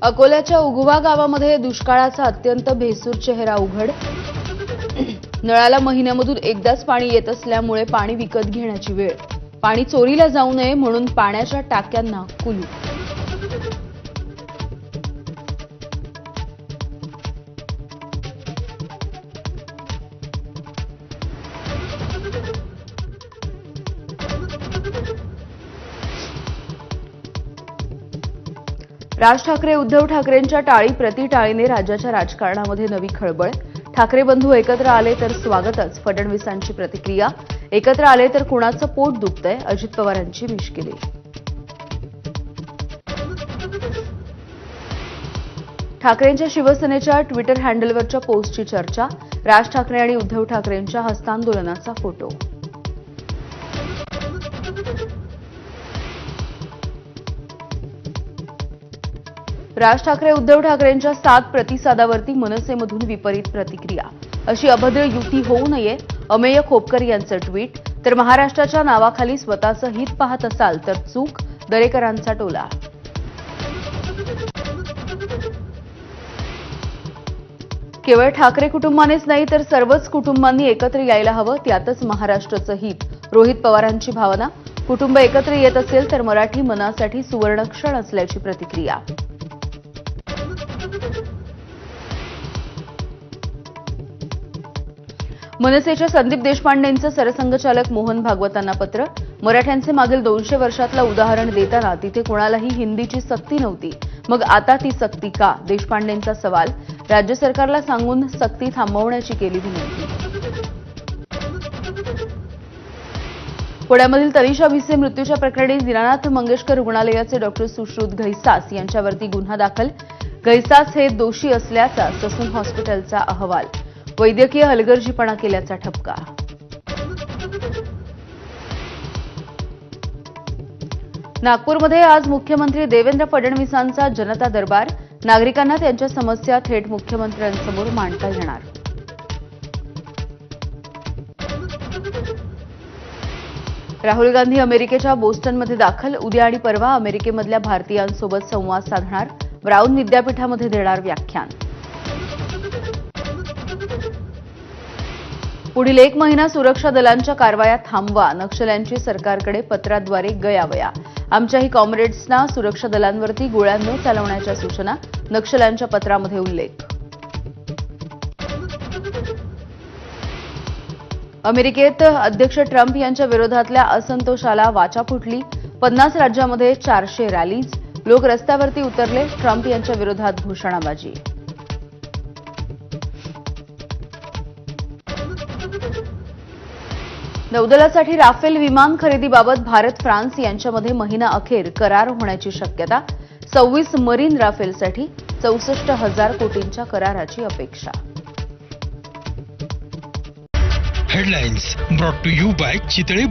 अकोल्याच्या उगवा गावामध्ये दुष्काळाचा अत्यंत भेसूर चेहरा उघड. नळाला महिन्यामधून एकदाच पाणी येत असल्यामुळे पाणी विकत घेण्याची वेळ. पाणी चोरीला जाऊ नये म्हणून पाण्याच्या टाक्यांना कुलूप. राज ठाकरे उद्धव ठाकरेंच्या टाळी प्रतिटाळीने राज्याच्या राजकारणामध्ये नवी खळबळ. ठाकरे बंधू एकत्र आले तर स्वागतच, फडणवीसांची प्रतिक्रिया. एकत्र आले तर कुणाचं पोट दुखतंय, अजित पवारांची मिश्किली. ठाकरेंच्या शिवसेनेच्या ट्विटर हँडलवरच्या पोस्टची चर्चा. राज ठाकरे आणि उद्धव ठाकरेंच्या हस्तांदोलनाचा फोटो. राज ठाकरे उद्धव ठाकरेंच्या 7 प्रतिसादावरती मनसेमधून विपरीत प्रतिक्रिया. अशी अभद्र युती होऊ नये, अमेय खोपकर यांचं ट्विट. तर महाराष्ट्राच्या नावाखाली स्वतःचं हित पाहत असाल तर चूक, दरेकरांचा टोला. केवळ ठाकरे कुटुंबानेच नाही तर सर्वच कुटुंबांनी एकत्र यायला हवं, त्यातच महाराष्ट्राचं हित, रोहित पवारांची भावना. कुटुंब एकत्र येत असेल तर मराठी मनासाठी सुवर्णक्षण असल्याची प्रतिक्रिया. मनसेच्या संदीप देशपांडेंचं सरसंघचालक मोहन भागवतांना पत्र. मराठ्यांचे मागील 200 वर्षातलं उदाहरण देताना तिथे कोणालाही हिंदीची सक्ती नव्हती, मग आता ती सक्ती का? देशपांडेंचा सवाल. राज्य सरकारला सांगून सक्ती थांबवण्याची केली विनंती. पुण्यामधील तनिषा भिसे मृत्यूच्या प्रकरणी दीनानाथ मंगेशकर रुग्णालयाचे डॉक्टर सुश्रुत घैसास यांच्यावरती गुन्हा दाखल. घैसास हे दोषी असल्याचा ससून हॉस्पिटलचा अहवाल. वैद्यकीय हलगर्जीपणा केल्याचा ठपका. नागपूरमध्ये आज मुख्यमंत्री देवेंद्र फडणवीसांचा जनता दरबार. नागरिकांना त्यांच्या समस्या थेट मुख्यमंत्र्यांसमोर मांडता येणार. राहुल गांधी अमेरिकेच्या बोस्टनमध्ये दाखल. उद्या आणि परवा अमेरिकेमधल्या भारतीयांसोबत संवाद साधणार. ब्राऊन विद्यापीठामध्ये देणार व्याख्यान. पुढील 1 महिना सुरक्षा दलांच्या कारवाया थांबवा. नक्षल्यांची सरकारकडे पत्राद्वारे गयावया. आमच्याही कॉम्रेड्सना सुरक्षा दलांवरती गोळ्या न चालवण्याच्या सूचना. नक्षल्यांच्या पत्रामध्ये उल्लेख. अमेरिकेत अध्यक्ष ट्रम्प यांच्या विरोधातल्या असंतोषाला वाचा फुटली. 50 राज्यांमध्ये 400 रॅलीज. लोक रस्त्यावरती उतरले. ट्रम्प यांच्या विरोधात घोषणाबाजी. नौदलासाठी राफेल विमान खरेदीबाबत भारत फ्रान्स यांच्यामध्ये महिना अखेर करार होण्याची शक्यता. 26 मरीन राफेलसाठी 64,000 कोटींच्या कराराची अपेक्षा. Headlines brought to you by Chitale